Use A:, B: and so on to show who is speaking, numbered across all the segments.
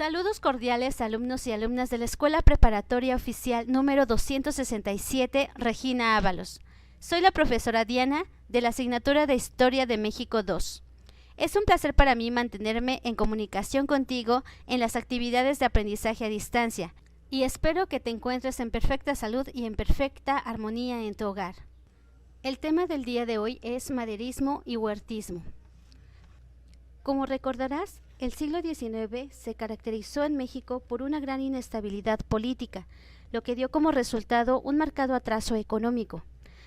A: Saludos cordiales, alumnos y alumnas de la Escuela Preparatoria Oficial número 267, Regina Ábalos. Soy la profesora Diana, de la asignatura de Historia de México 2. Es un placer para mí mantenerme en comunicación contigo en las actividades de aprendizaje a distancia, y espero que te encuentres en perfecta salud y en perfecta armonía en tu hogar. El tema del día de hoy es maderismo y huertismo. Como recordarás, el siglo XIX se caracterizó en México por una gran inestabilidad política, lo que dio como resultado un marcado atraso económico,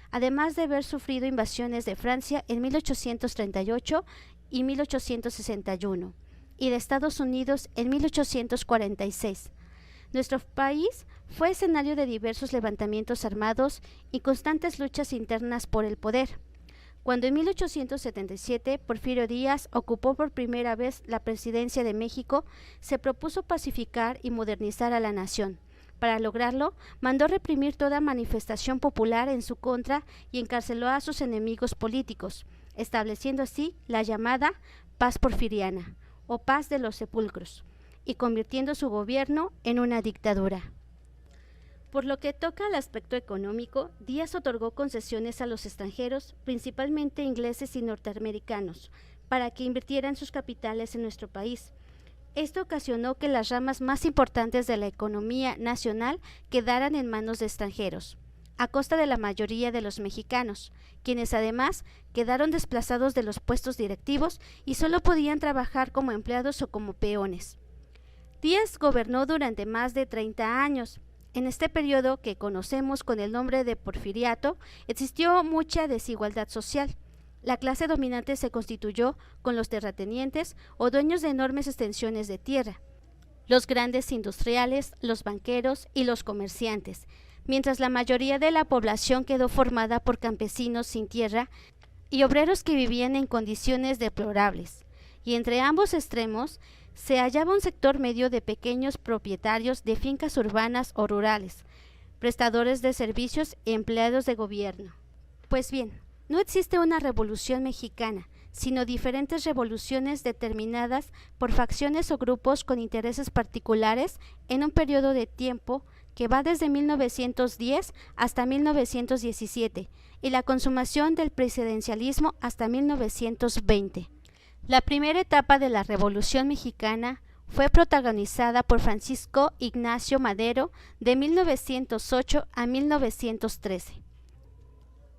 A: además de haber sufrido invasiones de Francia en 1838 y 1861, y de Estados Unidos en 1846. Nuestro país fue escenario de diversos levantamientos armados y constantes luchas internas por el poder. Cuando en 1877 Porfirio Díaz ocupó por primera vez la presidencia de México, se propuso pacificar y modernizar a la nación. Para lograrlo, mandó reprimir toda manifestación popular en su contra y encarceló a sus enemigos políticos, estableciendo así la llamada Paz Porfiriana, o Paz de los Sepulcros, y convirtiendo su gobierno en una dictadura. Por lo que toca al aspecto económico, Díaz otorgó concesiones a los extranjeros, principalmente ingleses y norteamericanos, para que invirtieran sus capitales en nuestro país. Esto ocasionó que las ramas más importantes de la economía nacional quedaran en manos de extranjeros, a costa de la mayoría de los mexicanos, quienes además quedaron desplazados de los puestos directivos y solo podían trabajar como empleados o como peones. Díaz gobernó durante más de 30 años. En este periodo, que conocemos con el nombre de Porfiriato, existió mucha desigualdad social. La clase dominante se constituyó con los terratenientes o dueños de enormes extensiones de tierra, los grandes industriales, los banqueros y los comerciantes, mientras la mayoría de la población quedó formada por campesinos sin tierra y obreros que vivían en condiciones deplorables. Y entre ambos extremos se hallaba un sector medio de pequeños propietarios de fincas urbanas o rurales, prestadores de servicios y empleados de gobierno. Pues bien, no existe una revolución mexicana, sino diferentes revoluciones determinadas por facciones o grupos con intereses particulares en un periodo de tiempo que va desde 1910 hasta 1917 y la consumación del presidencialismo hasta 1920. La primera etapa de la Revolución Mexicana fue protagonizada por Francisco Ignacio Madero de 1908 a 1913.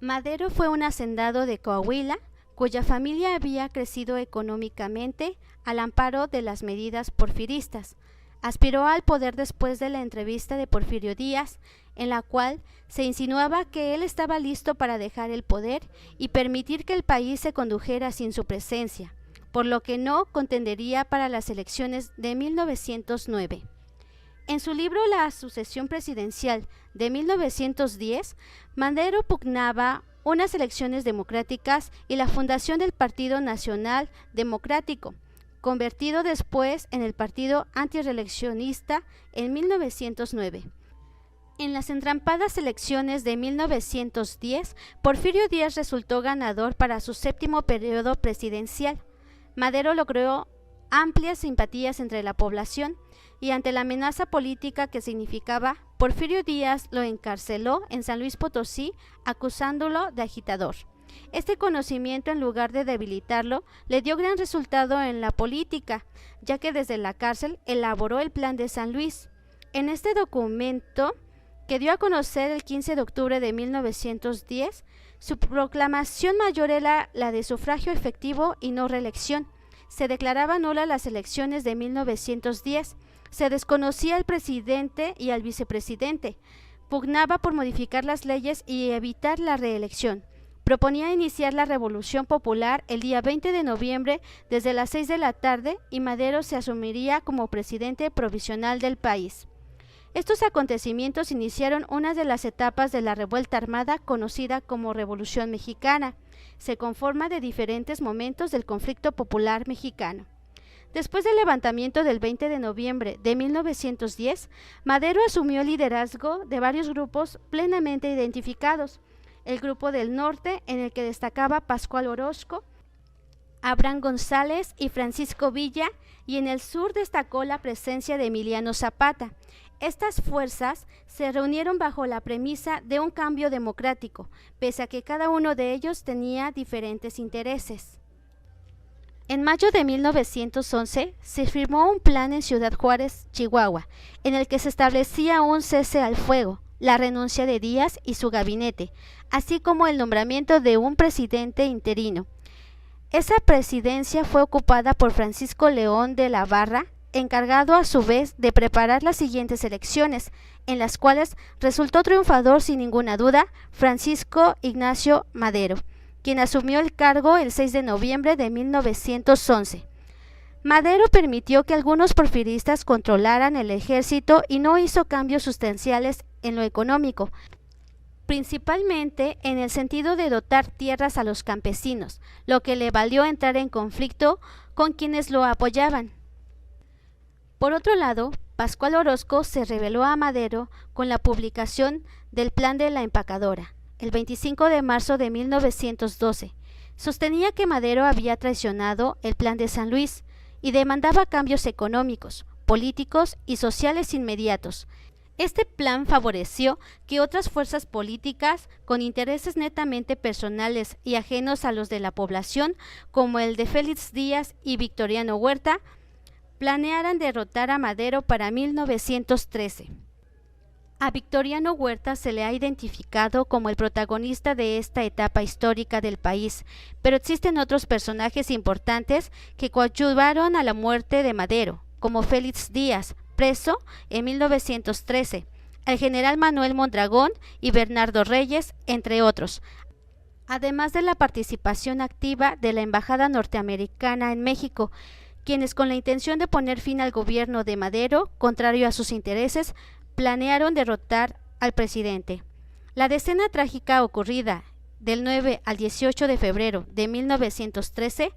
A: Madero fue un hacendado de Coahuila, cuya familia había crecido económicamente al amparo de las medidas porfiristas. Aspiró al poder después de la entrevista de Porfirio Díaz, en la cual se insinuaba que él estaba listo para dejar el poder y permitir que el país se condujera sin su presencia, por lo que no contendería para las elecciones de 1909. En su libro La sucesión presidencial de 1910, Madero pugnaba unas elecciones democráticas y la fundación del Partido Nacional Democrático, convertido después en el Partido Antireeleccionista en 1909. En las entrampadas elecciones de 1910, Porfirio Díaz resultó ganador para su séptimo periodo presidencial. Madero logró amplias simpatías entre la población y ante la amenaza política que significaba, Porfirio Díaz lo encarceló en San Luis Potosí acusándolo de agitador. Este conocimiento, en lugar de debilitarlo, le dio gran resultado en la política, ya que desde la cárcel elaboró el Plan de San Luis. En este documento, que dio a conocer el 15 de octubre de 1910, su proclamación mayor era la de sufragio efectivo y no reelección. Se declaraba nula las elecciones de 1910, se desconocía al presidente y al vicepresidente, pugnaba por modificar las leyes y evitar la reelección. Proponía iniciar la Revolución Popular el día 20 de noviembre desde las 6 de la tarde y Madero se asumiría como presidente provisional del país. Estos acontecimientos iniciaron una de las etapas de la revuelta armada conocida como Revolución Mexicana. Se conforma de diferentes momentos del conflicto popular mexicano. Después del levantamiento del 20 de noviembre de 1910, Madero asumió el liderazgo de varios grupos plenamente identificados. El Grupo del Norte, en el que destacaba Pascual Orozco, Abraham González y Francisco Villa, y en el sur destacó la presencia de Emiliano Zapata. Estas fuerzas se reunieron bajo la premisa de un cambio democrático, pese a que cada uno de ellos tenía diferentes intereses. En mayo de 1911 se firmó un plan en Ciudad Juárez, Chihuahua, en el que se establecía un cese al fuego, la renuncia de Díaz y su gabinete, así como el nombramiento de un presidente interino. Esa presidencia fue ocupada por Francisco León de la Barra, encargado a su vez de preparar las siguientes elecciones, en las cuales resultó triunfador sin ninguna duda Francisco Ignacio Madero, quien asumió el cargo el 6 de noviembre de 1911. Madero permitió que algunos porfiristas controlaran el ejército y no hizo cambios sustanciales en lo económico, principalmente en el sentido de dotar tierras a los campesinos, lo que le valió entrar en conflicto con quienes lo apoyaban. Por otro lado, Pascual Orozco se rebeló a Madero con la publicación del Plan de la Empacadora, el 25 de marzo de 1912. Sostenía que Madero había traicionado el Plan de San Luis y demandaba cambios económicos, políticos y sociales inmediatos. Este plan favoreció que otras fuerzas políticas con intereses netamente personales y ajenos a los de la población, como el de Félix Díaz y Victoriano Huerta, planearan derrotar a Madero para 1913. A Victoriano Huerta se le ha identificado como el protagonista de esta etapa histórica del país, pero existen otros personajes importantes que coadyuvaron a la muerte de Madero, como Félix Díaz, preso en 1913, el general Manuel Mondragón y Bernardo Reyes, entre otros, además de la participación activa de la Embajada norteamericana en México, quienes con la intención de poner fin al gobierno de Madero, contrario a sus intereses, planearon derrotar al presidente. La decena trágica ocurrida del 9 al 18 de febrero de 1913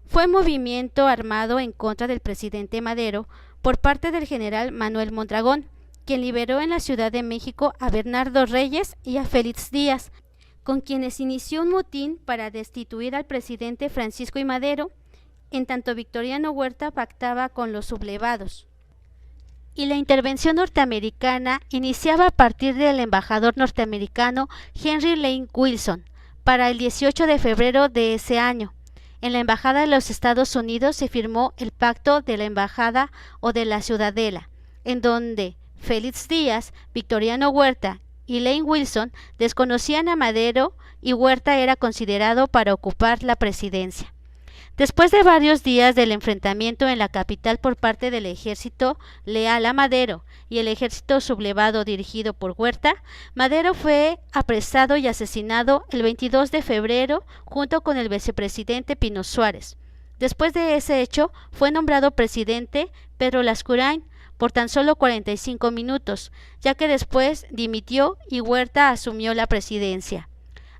A: fue un movimiento armado en contra del presidente Madero por parte del general Manuel Mondragón, quien liberó en la Ciudad de México a Bernardo Reyes y a Félix Díaz, con quienes inició un motín para destituir al presidente Francisco I. Madero, en tanto Victoriano Huerta pactaba con los sublevados. Y la intervención norteamericana iniciaba a partir del embajador norteamericano Henry Lane Wilson para el 18 de febrero de ese año. En la Embajada de los Estados Unidos se firmó el Pacto de la Embajada o de la Ciudadela, en donde Félix Díaz, Victoriano Huerta y Lane Wilson desconocían a Madero y Huerta era considerado para ocupar la presidencia. Después de varios días del enfrentamiento en la capital por parte del ejército leal a Madero y el ejército sublevado dirigido por Huerta, Madero fue apresado y asesinado el 22 de febrero junto con el vicepresidente Pino Suárez. Después de ese hecho, fue nombrado presidente Pedro Lascurain por tan solo 45 minutos, ya que después dimitió y Huerta asumió la presidencia.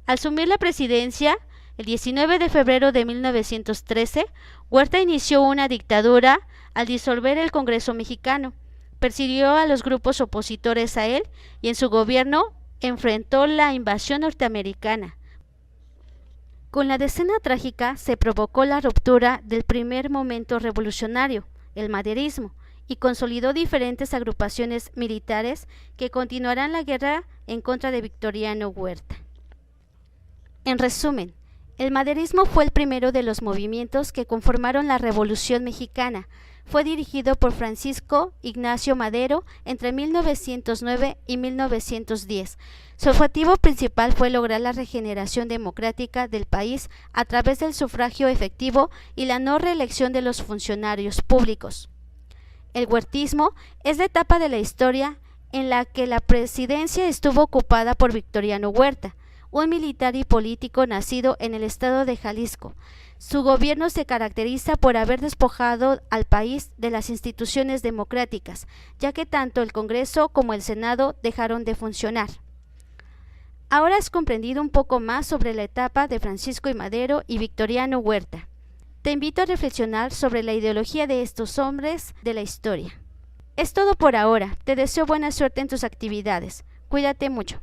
A: Al asumir la presidencia, el 19 de febrero de 1913, Huerta inició una dictadura al disolver el Congreso mexicano, persiguió a los grupos opositores a él y en su gobierno enfrentó la invasión norteamericana. Con la decena trágica se provocó la ruptura del primer momento revolucionario, el maderismo, y consolidó diferentes agrupaciones militares que continuarán la guerra en contra de Victoriano Huerta. En resumen, el maderismo fue el primero de los movimientos que conformaron la Revolución Mexicana. Fue dirigido por Francisco Ignacio Madero entre 1909 y 1910. Su objetivo principal fue lograr la regeneración democrática del país a través del sufragio efectivo y la no reelección de los funcionarios públicos. El huertismo es la etapa de la historia en la que la presidencia estuvo ocupada por Victoriano Huerta, un militar y político nacido en el estado de Jalisco. Su gobierno se caracteriza por haber despojado al país de las instituciones democráticas, ya que tanto el Congreso como el Senado dejaron de funcionar. Ahora has comprendido un poco más sobre la etapa de Francisco I. Madero y Victoriano Huerta. Te invito a reflexionar sobre la ideología de estos hombres de la historia. Es todo por ahora. Te deseo buena suerte en tus actividades. Cuídate mucho.